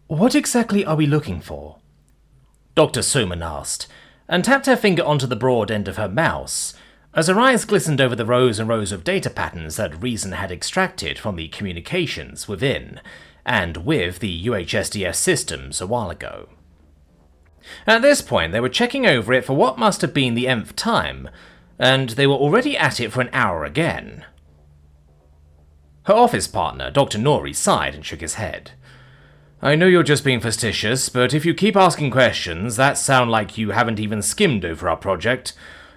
What exactly are we looking for? Dr. Suman asked, and tapped her finger onto the broad end of her mouse, as her eyes glistened over the rows and rows of data patterns that Reason had extracted from the communications within and with the UHSDS systems a while ago. At this point, they were checking over it for what must have been the nth time, and they were already at it for an hour again. Her office partner, Dr. Nori, sighed and shook his head. I know you're just being facetious, but if you keep asking questions that sound like you haven't even skimmed over our project,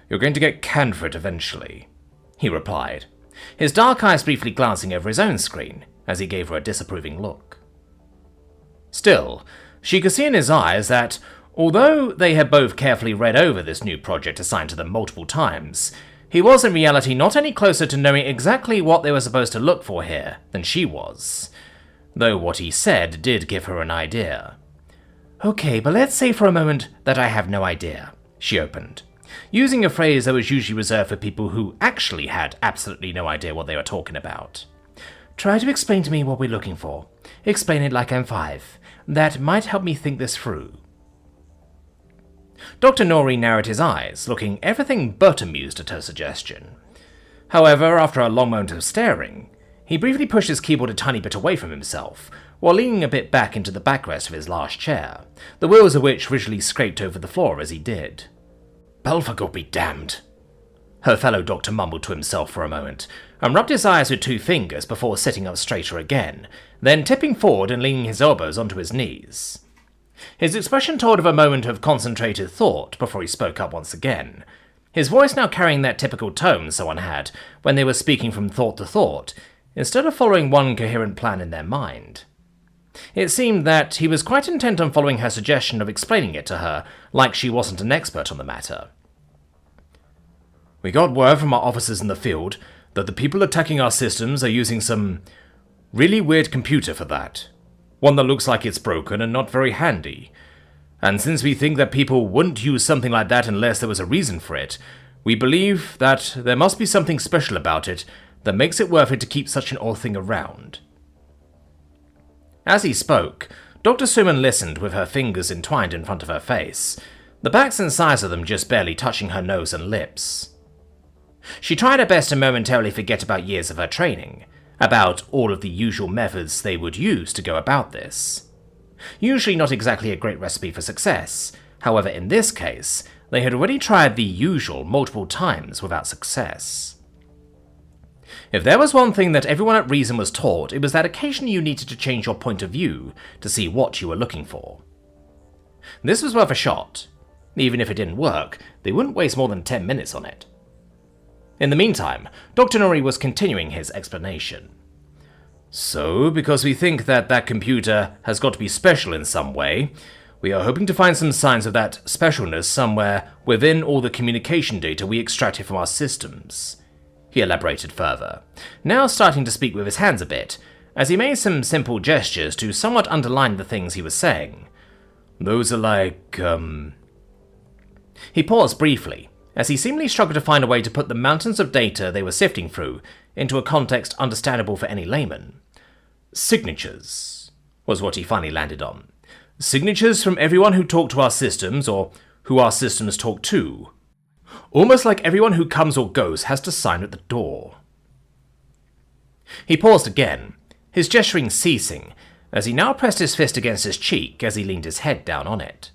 you're going to get canned for it eventually, he replied, his dark eyes briefly glancing over his own screen as he gave her a disapproving look. Still, she could see in his eyes that, although they had both carefully read over this new project assigned to them multiple times, he was in reality not any closer to knowing exactly what they were supposed to look for here than she was, though what he said did give her an idea. Okay, but let's say for a moment that I have no idea, she opened, using a phrase that was usually reserved for people who actually had absolutely no idea what they were talking about. Try to explain to me what we're looking for. Explain it like I'm 5. That might help me think this through. Dr. Nori narrowed his eyes, looking everything but amused at her suggestion. However, after a long moment of staring, he briefly pushed his keyboard a tiny bit away from himself, while leaning a bit back into the backrest of his large chair, the wheels of which visually scraped over the floor as he did. Belphegor be damned, her fellow doctor mumbled to himself for a moment, and rubbed his eyes with 2 fingers before sitting up straighter again, then tipping forward and leaning his elbows onto his knees. His expression told of a moment of concentrated thought before he spoke up once again, his voice now carrying that typical tone someone had when they were speaking from thought to thought, instead of following one coherent plan in their mind. It seemed that he was quite intent on following her suggestion of explaining it to her like she wasn't an expert on the matter. We got word from our officers in the field that the people attacking our systems are using some really weird computer for that. One that looks like it's broken and not very handy. And since we think that people wouldn't use something like that unless there was a reason for it, we believe that there must be something special about it that makes it worth it to keep such an odd thing around. As he spoke, Dr. Suman listened with her fingers entwined in front of her face, the backs and sides of them just barely touching her nose and lips. She tried her best to momentarily forget about years of her training, about all of the usual methods they would use to go about this. Usually not exactly a great recipe for success, however in this case, they had already tried the usual multiple times without success. If there was one thing that everyone at Reason was taught, it was that occasionally you needed to change your point of view to see what you were looking for. This was worth a shot. Even if it didn't work, they wouldn't waste more than 10 minutes on it. In the meantime, Dr. Nori was continuing his explanation. So, because we think that that computer has got to be special in some way, we are hoping to find some signs of that specialness somewhere within all the communication data we extracted from our systems. He elaborated further, now starting to speak with his hands a bit, as he made some simple gestures to somewhat underline the things he was saying. Those are like, He paused briefly, as he seemingly struggled to find a way to put the mountains of data they were sifting through into a context understandable for any layman. Signatures was what he finally landed on. Signatures from everyone who talked to our systems, or who our systems talk to. Almost like everyone who comes or goes has to sign at the door. He paused again, his gesturing ceasing, as he now pressed his fist against his cheek as he leaned his head down on it.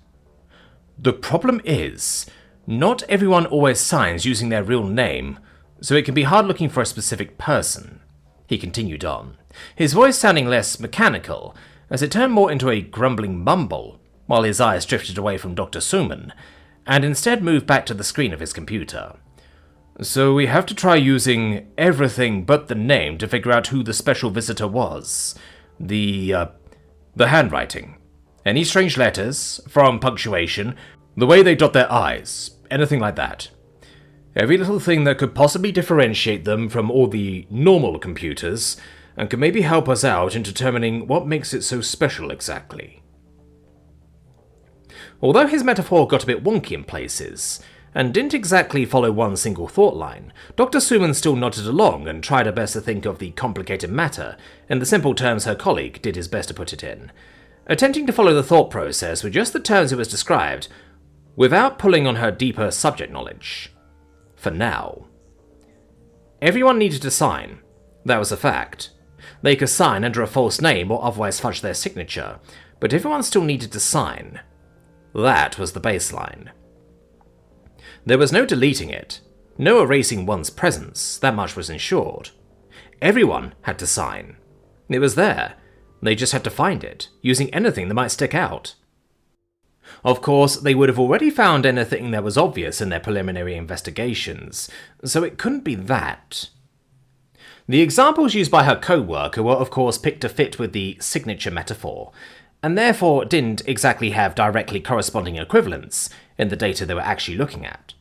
The problem is, not everyone always signs using their real name, so it can be hard looking for a specific person, he continued on, his voice sounding less mechanical, as it turned more into a grumbling mumble, while his eyes drifted away from Dr. Suman, and instead moved back to the screen of his computer. So we have to try using everything but the name to figure out who the special visitor was. The handwriting. Any strange letters, from punctuation, the way they dot their I's, anything like that. Every little thing that could possibly differentiate them from all the normal computers, and could maybe help us out in determining what makes it so special exactly. Although his metaphor got a bit wonky in places, and didn't exactly follow one single thought line, Dr. Suman still nodded along and tried her best to think of the complicated matter in the simple terms her colleague did his best to put it in, attempting to follow the thought process with just the terms it was described, without pulling on her deeper subject knowledge. For now. Everyone needed to sign. That was a fact. They could sign under a false name or otherwise fudge their signature, but everyone still needed to sign. That was the baseline. There was no deleting it, no erasing one's presence, that much was ensured. Everyone had to sign. It was there. They just had to find it, using anything that might stick out. Of course, they would have already found anything that was obvious in their preliminary investigations, so it couldn't be that. The examples used by her co-worker were of course picked to fit with the signature metaphor, and therefore didn't exactly have directly corresponding equivalents in the data they were actually looking at.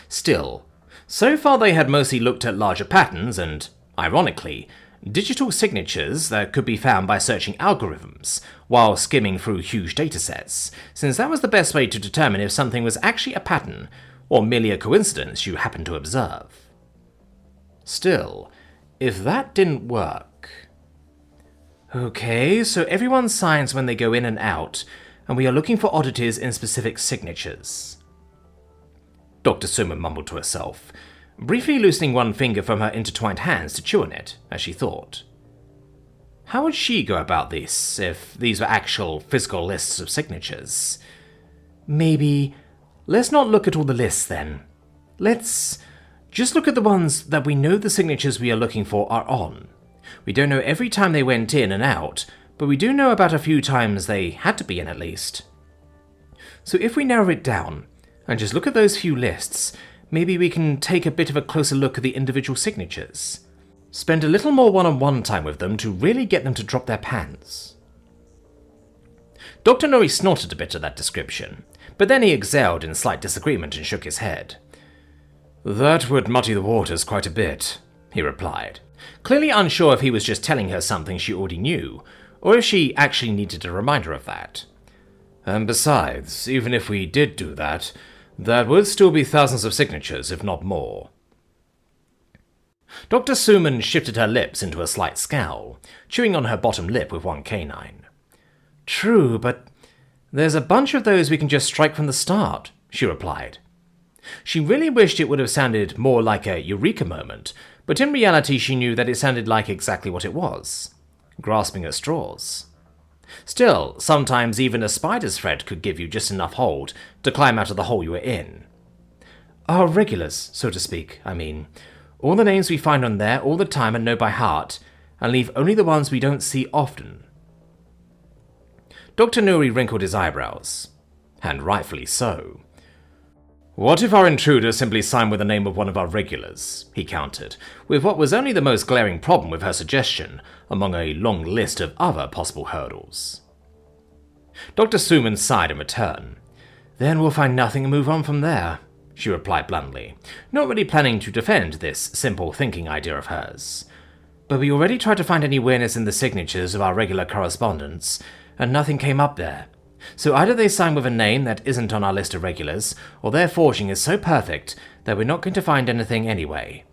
Still, so far they had mostly looked at larger patterns and, ironically, digital signatures that could be found by searching algorithms while skimming through huge datasets, since that was the best way to determine if something was actually a pattern or merely a coincidence you happened to observe. Still, if that didn't work... Okay, so everyone signs when they go in and out, and we are looking for oddities in specific signatures. Dr. Suman mumbled to herself, briefly loosening one finger from her intertwined hands to chew on it, as she thought. How would she go about this, if these were actual physical lists of signatures? Maybe, let's not look at all the lists then. Let's just look at the ones that we know the signatures we are looking for are on. We don't know every time they went in and out, but we do know about a few times they had to be in at least. So if we narrow it down, and just look at those few lists, maybe we can take a bit of a closer look at the individual signatures. Spend a little more one-on-one time with them to really get them to drop their pants. Dr. Nori snorted a bit at that description, but then he exhaled in slight disagreement and shook his head. That would muddy the waters quite a bit, he replied, clearly unsure if he was just telling her something she already knew, or if she actually needed a reminder of that. And besides, even if we did do that, there would still be thousands of signatures, if not more. Dr. Suman shifted her lips into a slight scowl, chewing on her bottom lip with one canine. True, but there's a bunch of those we can just strike from the start, she replied. She really wished it would have sounded more like a eureka moment, but in reality she knew that it sounded like exactly what it was, grasping at straws. Still, sometimes even a spider's thread could give you just enough hold to climb out of the hole you were in. Our regulars, so to speak, I mean. All the names we find on there all the time and know by heart, and leave only the ones we don't see often. Dr. Nuri wrinkled his eyebrows, and rightfully so. What if our intruder simply signed with the name of one of our regulars, he countered, with what was only the most glaring problem with her suggestion, among a long list of other possible hurdles. Dr. Suman sighed in return. Then we'll find nothing and move on from there, she replied bluntly, not really planning to defend this simple thinking idea of hers. But we already tried to find any weirdness in the signatures of our regular correspondents, and nothing came up there. So either they sign with a name that isn't on our list of regulars, or their forging is so perfect that we're not going to find anything anyway.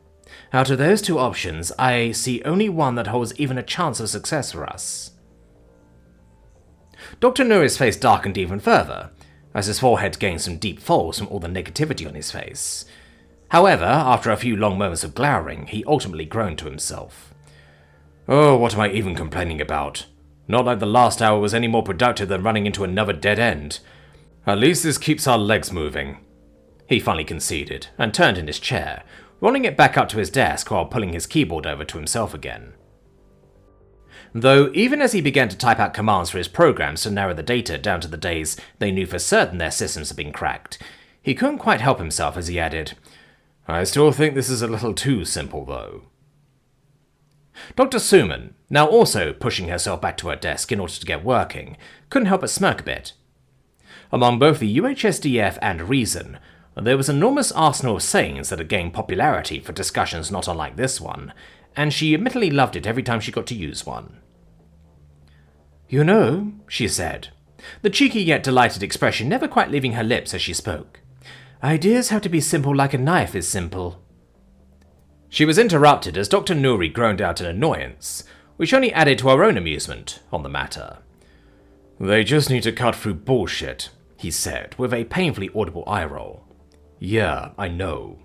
Out of those two options, I see only one that holds even a chance of success for us. Dr. Nuri's face darkened even further, as his forehead gained some deep folds from all the negativity on his face. However, after a few long moments of glowering, he ultimately groaned to himself. Oh, what am I even complaining about? Not like the last hour was any more productive than running into another dead end. At least this keeps our legs moving. He finally conceded, and turned in his chair, rolling it back up to his desk while pulling his keyboard over to himself again. Though, even as he began to type out commands for his programs to narrow the data down to the days they knew for certain their systems had been cracked, he couldn't quite help himself as he added, I still think this is a little too simple, though. Dr. Suman, now also pushing herself back to her desk in order to get working, couldn't help but smirk a bit. Among both the UHSDF and Reason, there was an enormous arsenal of sayings that had gained popularity for discussions not unlike this one, and she admittedly loved it every time she got to use one. You know, she said, the cheeky yet delighted expression never quite leaving her lips as she spoke, ideas have to be simple like a knife is simple. She was interrupted as Dr. Nuri groaned out in annoyance, which only added to our own amusement on the matter. They just need to cut through bullshit, he said, with a painfully audible eye roll. Yeah, I know.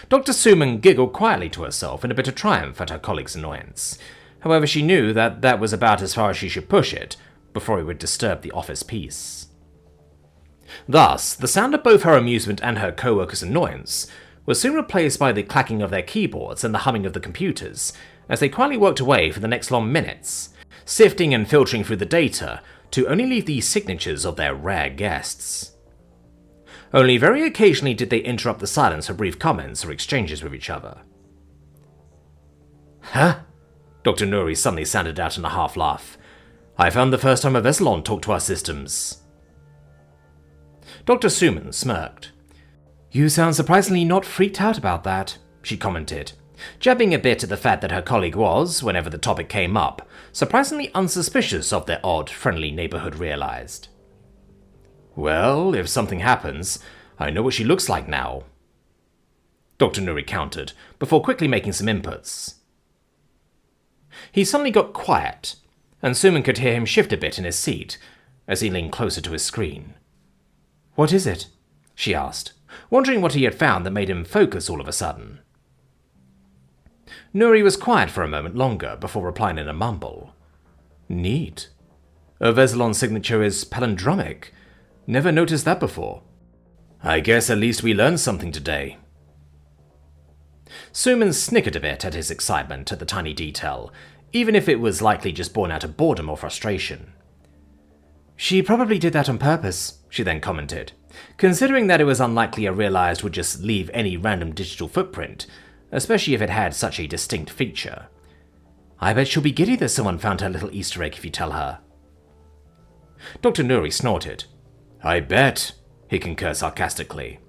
Dr. Suman giggled quietly to herself in a bit of triumph at her colleague's annoyance. However, she knew that that was about as far as she should push it, before it would disturb the office peace. Thus, the sound of both her amusement and her co-workers' annoyance was soon replaced by the clacking of their keyboards and the humming of the computers, as they quietly worked away for the next long minutes, sifting and filtering through the data to only leave the signatures of their rare guests. Only very occasionally did they interrupt the silence for brief comments or exchanges with each other. Huh? Dr. Nuri suddenly sounded out in a half-laugh. I found the first time a Veselon talked to our systems. Dr. Suman smirked. You sound surprisingly not freaked out about that, she commented, jabbing a bit at the fact that her colleague was, whenever the topic came up, surprisingly unsuspicious of their odd, friendly neighborhood realized. Well, if something happens, I know what she looks like now, Dr. Nuri countered, before quickly making some inputs. He suddenly got quiet, and Suman could hear him shift a bit in his seat as he leaned closer to his screen. What is it? She asked, wondering what he had found that made him focus all of a sudden. Nuri was quiet for a moment longer before replying in a mumble. Neat. A Veselon signature is palindromic. Never noticed that before. I guess at least we learned something today. Suman snickered a bit at his excitement at the tiny detail, even if it was likely just born out of boredom or frustration. She probably did that on purpose, she then commented, considering that it was unlikely a realized would just leave any random digital footprint, especially if it had such a distinct feature. I bet she'll be giddy that someone found her little Easter egg if you tell her. Dr. Nuri snorted. I bet, he concurred sarcastically.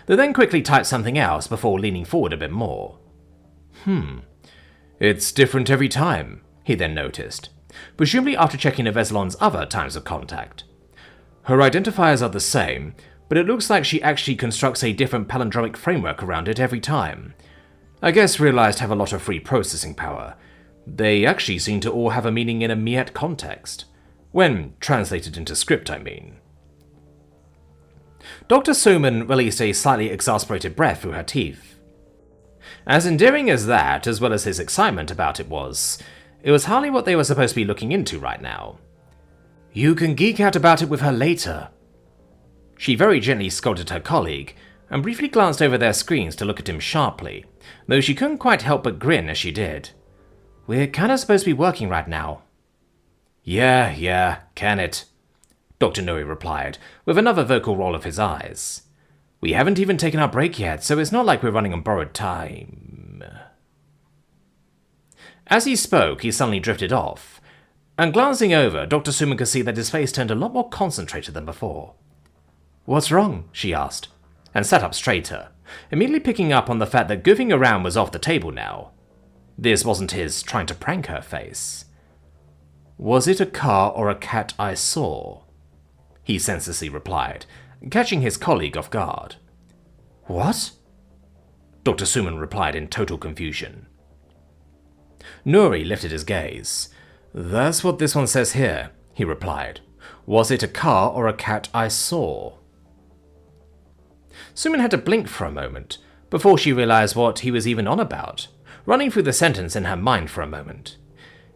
They then quickly typed something else before leaning forward a bit more. It's different every time, he then noticed, presumably after checking the Veselon's other times of contact. Her identifiers are the same, but it looks like she actually constructs a different palindromic framework around it every time. I guess realized have a lot of free processing power. They actually seem to all have a meaning in a Miet context. When translated into script, I mean. Dr. Suman released a slightly exasperated breath through her teeth. As endearing as that, as well as his excitement about it was hardly what they were supposed to be looking into right now. You can geek out about it with her later. She very gently scolded her colleague, and briefly glanced over their screens to look at him sharply, though she couldn't quite help but grin as she did. We're kinda supposed to be working right now. Yeah, can it? Dr. Nuri replied, with another vocal roll of his eyes. We haven't even taken our break yet, so it's not like we're running on borrowed time. As he spoke, he suddenly drifted off, and glancing over, Dr. Suman could see that his face turned a lot more concentrated than before. What's wrong? She asked, and sat up straighter, immediately picking up on the fact that goofing around was off the table now. This wasn't his trying to prank her face. Was it a car or a cat I saw? He senselessly replied, catching his colleague off guard. What? Dr. Suman replied in total confusion. Nuri lifted his gaze. That's what this one says here, he replied. Was it a car or a cat I saw? Suman had to blink for a moment, before she realized what he was even on about, running through the sentence in her mind for a moment.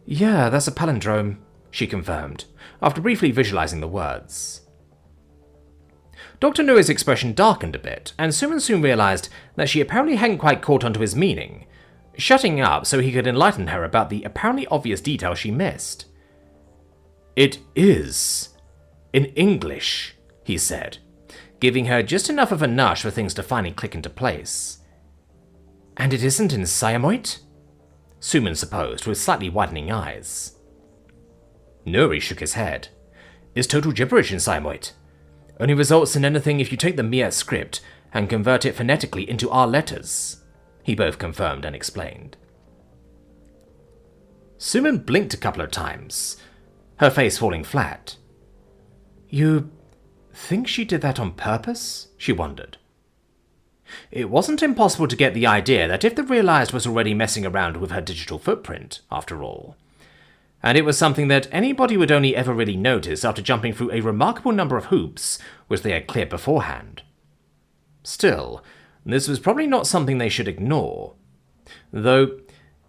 Yeah, that's a palindrome, she confirmed, after briefly visualizing the words. Dr. Nuri's expression darkened a bit, and Suman soon realized that she apparently hadn't quite caught on to his meaning, shutting up so he could enlighten her about the apparently obvious detail she missed. It is in English, he said, giving her just enough of a nudge for things to finally click into place. And it isn't in Siamoite? Suman supposed, with slightly widening eyes. Nuri shook his head. It's total gibberish in Siamoite. Only results in anything if you take the Miet script and convert it phonetically into our letters, he both confirmed and explained. Suman blinked a couple of times, her face falling flat. You think she did that on purpose? She wondered. It wasn't impossible to get the idea that if the realized was already messing around with her digital footprint, after all. and it was something that anybody would only ever really notice after jumping through a remarkable number of hoops which they had cleared beforehand. Still, this was probably not something they should ignore. Though,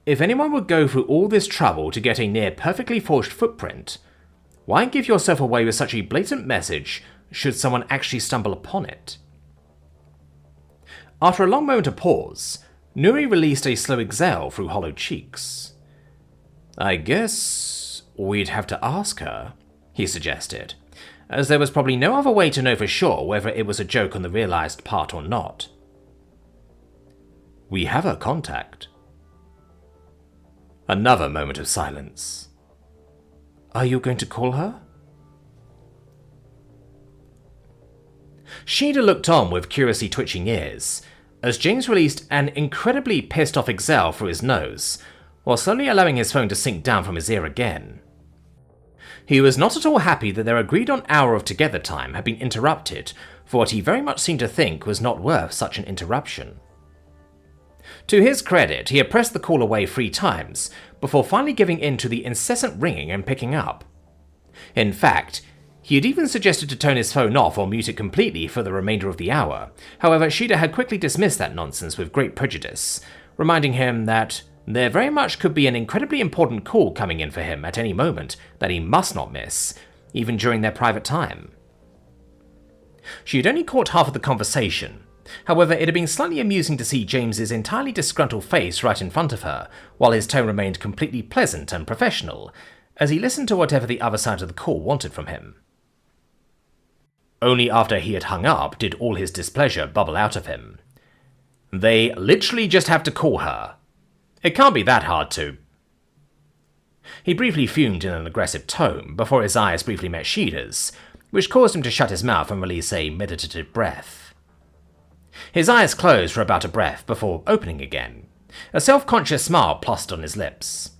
if anyone would go through all this trouble to get a near perfectly forged footprint, why give yourself away with such a blatant message should someone actually stumble upon it? After a long moment of pause, Nuri released a slow exhale through hollow cheeks. I guess we'd have to ask her, he suggested, as there was probably no other way to know for sure whether it was a joke on the realized part or not. We have her contact. Another moment of silence. Are you going to call her? Sheeda looked on with curiously twitching ears, as James released an incredibly pissed-off exhale through his nose, while slowly allowing his phone to sink down from his ear again. He was not at all happy that their agreed-on hour of together time had been interrupted for what he very much seemed to think was not worth such an interruption. To his credit, he had pressed the call away 3 times, before finally giving in to the incessant ringing and picking up. In fact, he had even suggested to turn his phone off or mute it completely for the remainder of the hour. However, Sheeda had quickly dismissed that nonsense with great prejudice, reminding him that there very much could be an incredibly important call coming in for him at any moment that he must not miss, even during their private time. She had only caught half of the conversation. However, it had been slightly amusing to see James's entirely disgruntled face right in front of her, while his tone remained completely pleasant and professional, as he listened to whatever the other side of the call wanted from him. Only after he had hung up did all his displeasure bubble out of him. They literally just have to call her. It can't be that hard to... He briefly fumed in an aggressive tone before his eyes briefly met Sheeda's, which caused him to shut his mouth and release a meditative breath. His eyes closed for about a breath before opening again. A self-conscious smile plossed on his lips.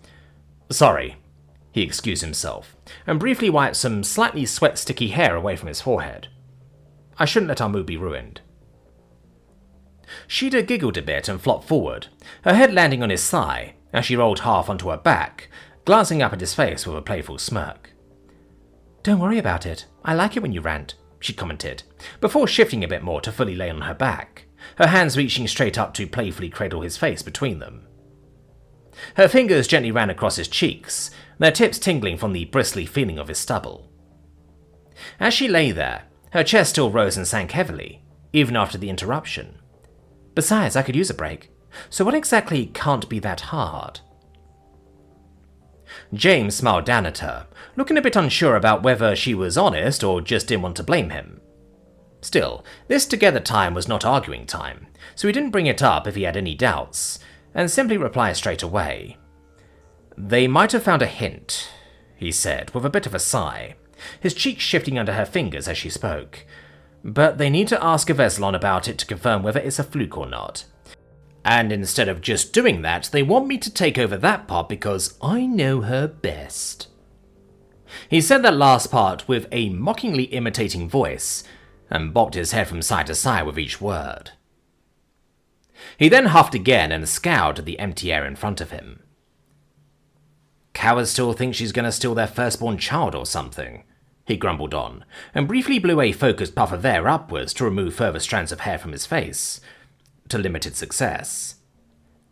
Sorry, he excused himself, and briefly wiped some slightly sweat-sticky hair away from his forehead. I shouldn't let our mood be ruined. Sheeda giggled a bit and flopped forward, her head landing on his thigh as she rolled half onto her back, glancing up at his face with a playful smirk. Don't worry about it. I like it when you rant, she commented, before shifting a bit more to fully lay on her back, her hands reaching straight up to playfully cradle his face between them. Her fingers gently ran across his cheeks, their tips tingling from the bristly feeling of his stubble. As she lay there, her chest still rose and sank heavily, even after the interruption. Besides, I could use a break, so what exactly can't be that hard? James smiled down at her, looking a bit unsure about whether she was honest or just didn't want to blame him. Still, this together time was not arguing time, so he didn't bring it up if he had any doubts, and simply replied straight away. They might have found a hint, he said, with a bit of a sigh, his cheeks shifting under her fingers as she spoke. But they need to ask Aveslon about it to confirm whether it's a fluke or not. And instead of just doing that, they want me to take over that part because I know her best. He said that last part with a mockingly imitating voice, and bobbed his head from side to side with each word. He then huffed again and scowled at the empty air in front of him. Cowards still think she's going to steal their firstborn child or something, he grumbled on, and briefly blew a focused puff of air upwards to remove further strands of hair from his face, to limited success.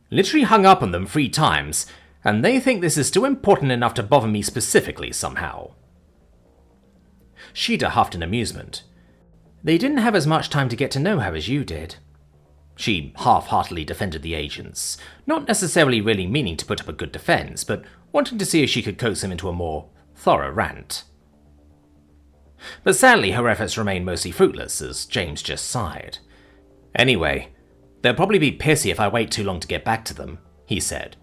Literally hung up on them 3 times, and they think this is still important enough to bother me specifically somehow. Sheeda huffed in amusement. They didn't have as much time to get to know her as you did. She half-heartedly defended the agents, not necessarily really meaning to put up a good defense, but wanting to see if she could coax him into a more thorough rant. But sadly, her efforts remained mostly fruitless, as James just sighed. Anyway, they'll probably be pissy if I wait too long to get back to them, he said,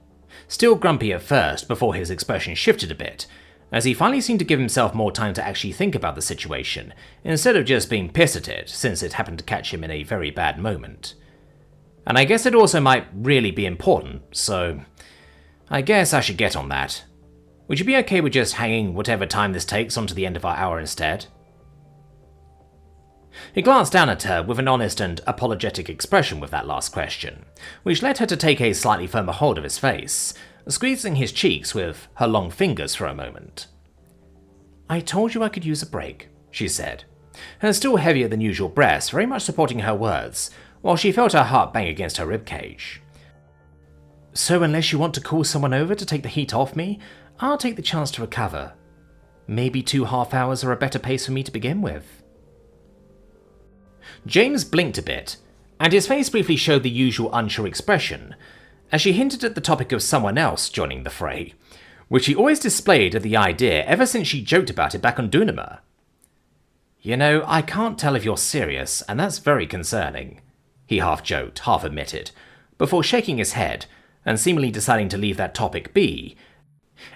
still grumpy at first before his expression shifted a bit, as he finally seemed to give himself more time to actually think about the situation, instead of just being pissed at it, since it happened to catch him in a very bad moment. And I guess it also might really be important, so I guess I should get on that. Would you be okay with just hanging whatever time this takes onto the end of our hour instead? He glanced down at her with an honest and apologetic expression with that last question, which led her to take a slightly firmer hold of his face, squeezing his cheeks with her long fingers for a moment. "I told you I could use a break," she said, her still heavier than usual breast very much supporting her words, while she felt her heart bang against her ribcage. "So unless you want to call someone over to take the heat off me, I'll take the chance to recover. Maybe 2 half hours are a better pace for me to begin with." James blinked a bit, and his face briefly showed the usual unsure expression, as she hinted at the topic of someone else joining the fray, which he always displayed at the idea ever since she joked about it back on Dunama. "You know, I can't tell if you're serious, and that's very concerning," he half joked, half admitted, before shaking his head and seemingly deciding to leave that topic be,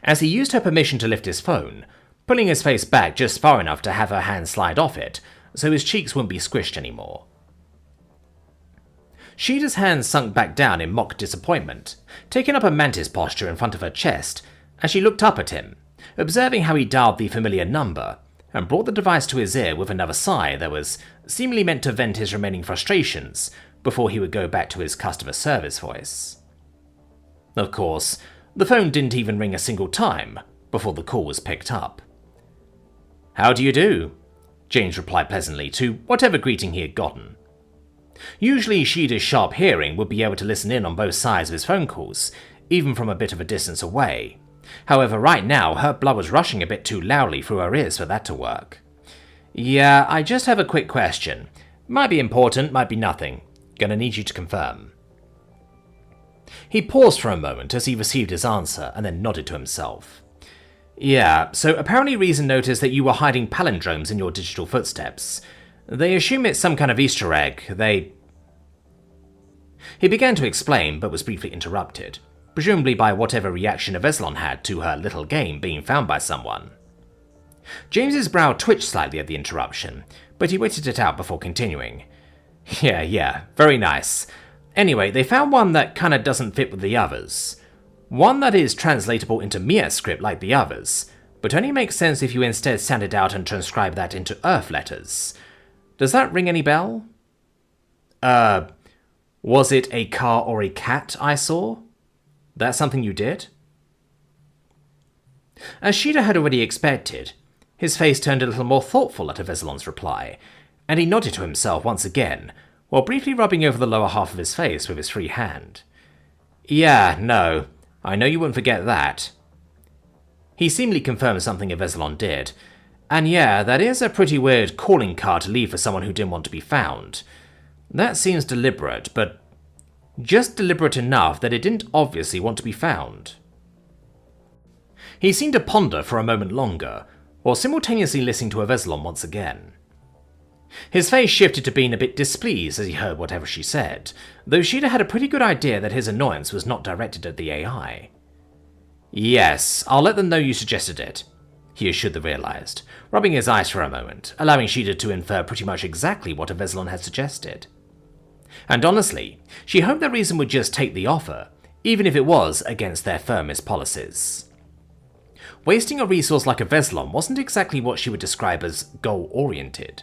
as he used her permission to lift his phone, pulling his face back just far enough to have her hand slide off it, so his cheeks wouldn't be squished anymore. Sheeta's hands sunk back down in mock disappointment, taking up a mantis posture in front of her chest as she looked up at him, observing how he dialed the familiar number, and brought the device to his ear with another sigh that was seemingly meant to vent his remaining frustrations before he would go back to his customer service voice. Of course, the phone didn't even ring a single time before the call was picked up. "How do you do?" James replied pleasantly to whatever greeting he had gotten. Usually Sheeta's sharp hearing would be able to listen in on both sides of his phone calls, even from a bit of a distance away. However, right now her blood was rushing a bit too loudly through her ears for that to work. "Yeah, I just have a quick question. Might be important, might be nothing. Gonna need you to confirm." He paused for a moment as he received his answer and then nodded to himself. "Yeah, so apparently Reason noticed that you were hiding palindromes in your digital footsteps. They assume it's some kind of Easter egg. He began to explain, but was briefly interrupted, presumably by whatever reaction Aveslon had to her little game being found by someone. James's brow twitched slightly at the interruption, but he waited it out before continuing. Yeah, very nice. Anyway, they found one that kinda doesn't fit with the others. One that is translatable into Mia script like the others, but only makes sense if you instead send it out and transcribe that into Earth letters. Does that ring any bell?" Was it a car or a cat I saw? That's something you did?" As Sheeta had already expected, his face turned a little more thoughtful at Aveslon's reply, and he nodded to himself once again, while briefly rubbing over the lower half of his face with his free hand. "Yeah, no, I know you wouldn't forget that." He seemingly confirmed something Aveslon did, and yeah, that is a pretty weird calling card to leave for someone who didn't want to be found. That seems deliberate, but just deliberate enough that it didn't obviously want to be found. He seemed to ponder for a moment longer, while simultaneously listening to Aveslon once again. His face shifted to being a bit displeased as he heard whatever she said, though Sheeta had a pretty good idea that his annoyance was not directed at the AI. "Yes, I'll let them know you suggested it," he assured the realized, rubbing his eyes for a moment, allowing Sheeta to infer pretty much exactly what Aveslon had suggested. And honestly, she hoped that Reason would just take the offer, even if it was against their firmest policies. Wasting a resource like Aveslon wasn't exactly what she would describe as goal-oriented.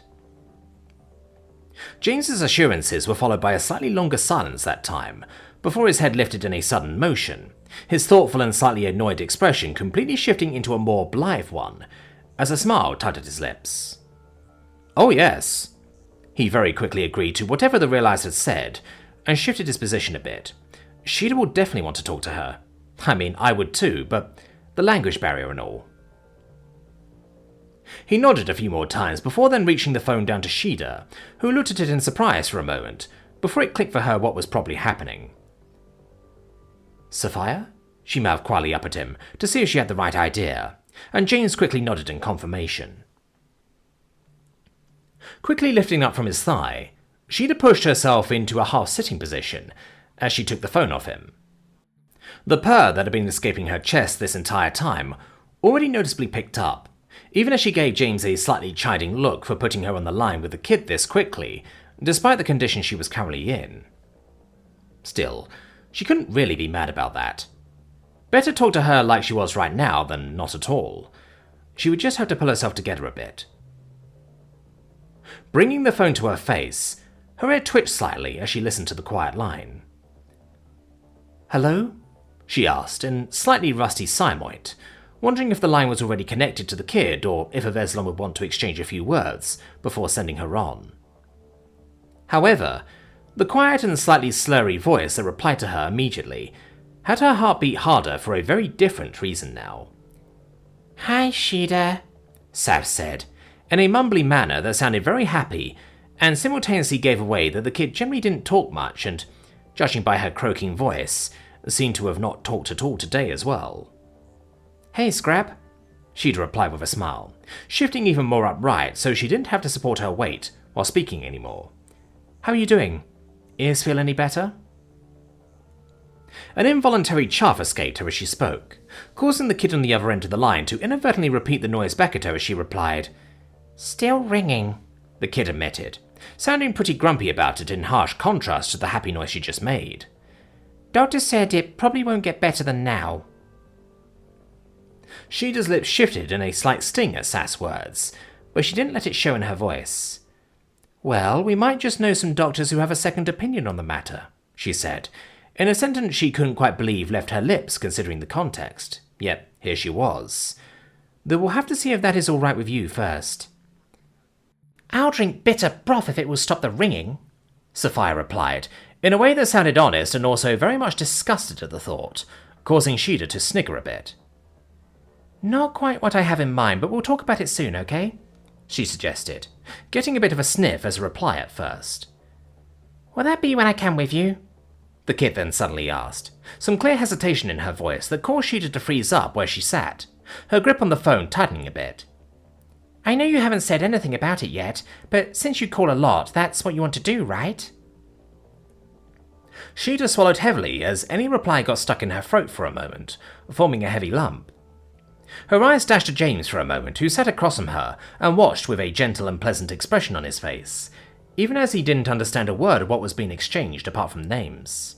James's assurances were followed by a slightly longer silence that time, before his head lifted in a sudden motion, his thoughtful and slightly annoyed expression completely shifting into a more blithe one, as a smile tugged at his lips. "Oh yes." He very quickly agreed to whatever the realized had said, and shifted his position a bit. Sheeta will definitely want to talk to her. I mean, I would too, but the language barrier and all. He nodded a few more times before then reaching the phone down to Sheeta, who looked at it in surprise for a moment, before it clicked for her what was probably happening. "Safiyah?" She mouthed quietly up at him, to see if she had the right idea, and James quickly nodded in confirmation. Quickly lifting up from his thigh, Sheeta pushed herself into a half-sitting position as she took the phone off him. The purr that had been escaping her chest this entire time already noticeably picked up, even as she gave James a slightly chiding look for putting her on the line with the kid this quickly, despite the condition she was currently in. Still, she couldn't really be mad about that. Better talk to her like she was right now than not at all. She would just have to pull herself together a bit. Bringing the phone to her face, her head twitched slightly as she listened to the quiet line. "Hello?" she asked in slightly rusty Simoit, wondering if the line was already connected to the kid or if a Veslon would want to exchange a few words before sending her on. However, the quiet and slightly slurry voice that replied to her immediately had her heart beat harder for a very different reason now. "Hi, Shida," Saf said, in a mumbly manner that sounded very happy and simultaneously gave away that the kid generally didn't talk much and, judging by her croaking voice, seemed to have not talked at all today as well. "Hey, Scrap," Shida replied with a smile, shifting even more upright so she didn't have to support her weight while speaking anymore. "How are you doing? Ears feel any better?" An involuntary chuff escaped her as she spoke, causing the kid on the other end of the line to inadvertently repeat the noise back at her as she replied. "Still ringing," the kid admitted, sounding pretty grumpy about it in harsh contrast to the happy noise she just made. "Doctor said it probably won't get better than now." Shida's lips shifted in a slight sting at Saf's words, but she didn't let it show in her voice. "Well, we might just know some doctors who have a second opinion on the matter," she said, in a sentence she couldn't quite believe left her lips considering the context. Yet, here she was. "Though we'll have to see if that is all right with you first." "I'll drink bitter broth if it will stop the ringing," Safiyah replied, in a way that sounded honest and also very much disgusted at the thought, causing Shida to snigger a bit. "Not quite what I have in mind, but we'll talk about it soon, okay?" she suggested, getting a bit of a sniff as a reply at first. "Will that be when I come with you?" the kid then suddenly asked, some clear hesitation in her voice that caused Shida to freeze up where she sat, her grip on the phone tightening a bit. "I know you haven't said anything about it yet, but since you call a lot, that's what you want to do, right?" Shida swallowed heavily as any reply got stuck in her throat for a moment, forming a heavy lump. Her eyes dashed to James for a moment, who sat across from her and watched with a gentle and pleasant expression on his face, even as he didn't understand a word of what was being exchanged apart from names.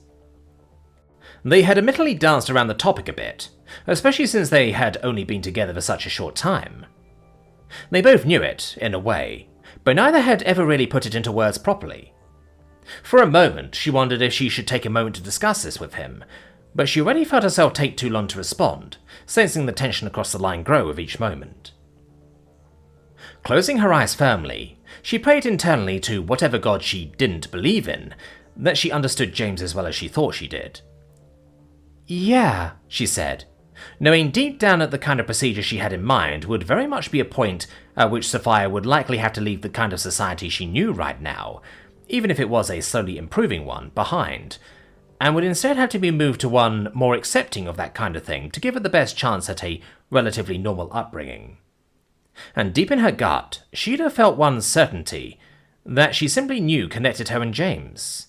They had admittedly danced around the topic a bit, especially since they had only been together for such a short time. They both knew it, in a way, but neither had ever really put it into words properly. For a moment, she wondered if she should take a moment to discuss this with him, but she already felt herself take too long to respond, sensing the tension across the line grow with each moment. Closing her eyes firmly, she prayed internally to whatever god she didn't believe in, that she understood James as well as she thought she did. "Yeah," she said, knowing deep down that the kind of procedure she had in mind would very much be a point at which Safiyah would likely have to leave the kind of society she knew right now, even if it was a slowly improving one, behind, and would instead have to be moved to one more accepting of that kind of thing to give her the best chance at a relatively normal upbringing. And deep in her gut, Shida felt one certainty that she simply knew connected her and James.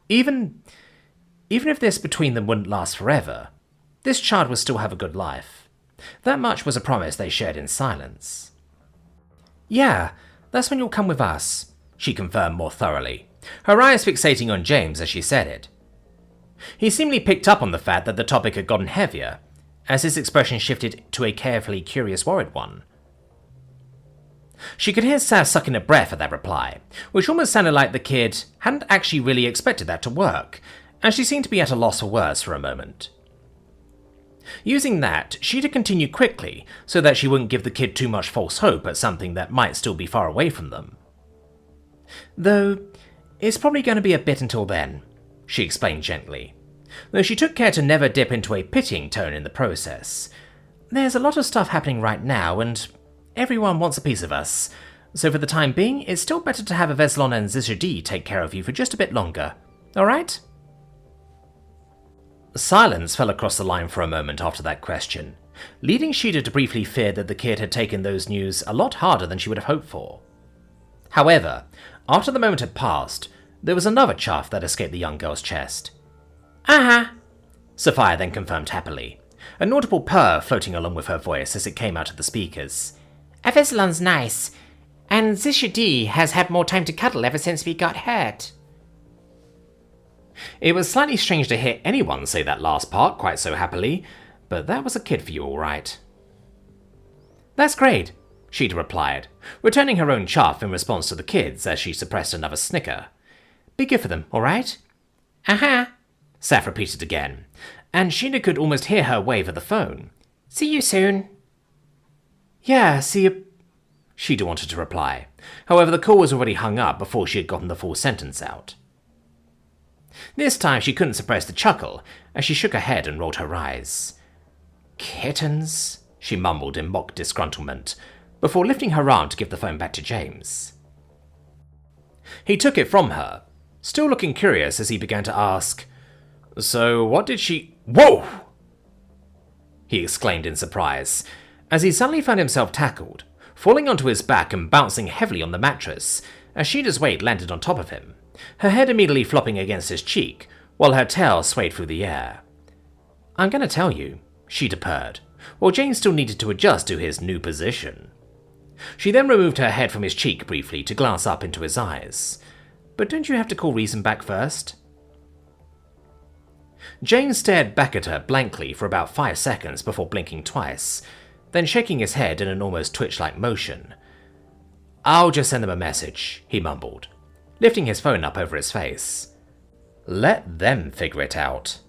Even if this between them wouldn't last forever, this child would still have a good life. That much was a promise they shared in silence. "Yeah, that's when you'll come with us," she confirmed more thoroughly, her eyes fixating on James as she said it. He seemingly picked up on the fact that the topic had gotten heavier, as his expression shifted to a carefully curious, worried one. She could hear Saf sucking a breath at that reply, which almost sounded like the kid hadn't actually really expected that to work, and she seemed to be at a loss for words for a moment. Using that, Shida continued quickly so that she wouldn't give the kid too much false hope at something that might still be far away from them. "Though, it's probably going to be a bit until then," she explained gently, though she took care to never dip into a pitying tone in the process. "There's a lot of stuff happening right now, and everyone wants a piece of us, so for the time being, it's still better to have a Veslon and Zishadi take care of you for just a bit longer. Alright?" Silence fell across the line for a moment after that question, leading Shida to briefly fear that the kid had taken those news a lot harder than she would have hoped for. However, after the moment had passed, there was another chuff that escaped the young girl's chest. "Uh-huh," Safiyah then confirmed happily, an audible purr floating along with her voice as it came out of the speakers. "A Veslon's nice, and Zishadi has had more time to cuddle ever since we got hurt." It was slightly strange to hear anyone say that last part quite so happily, but that was a kid for you all right. "That's great," Shida replied, returning her own chuff in response to the kids as she suppressed another snicker. "Be good for them, all right?" "Uh-huh," Saf repeated again, and Sheena could almost hear her wave at the phone. See you soon. Yeah, see you. Sheena wanted to reply. However, the call was already hung up before she had gotten the full sentence out. This time she couldn't suppress the chuckle as she shook her head and rolled her eyes. Kittens, she mumbled in mock disgruntlement, before lifting her arm to give the phone back to James. He took it from her, still looking curious as he began to ask, "So what did she—" "Whoa!" he exclaimed in surprise, as he suddenly found himself tackled, falling onto his back and bouncing heavily on the mattress as Sheena's weight landed on top of him, her head immediately flopping against his cheek, while her tail swayed through the air. "I'm going to tell you," Sheena purred, while James still needed to adjust to his new position. She then removed her head from his cheek briefly to glance up into his eyes. "But don't you have to call reason back first?" James stared back at her blankly for about 5 seconds before blinking twice, then shaking his head in an almost twitch-like motion. "I'll just send them a message," he mumbled, lifting his phone up over his face. "Let them figure it out."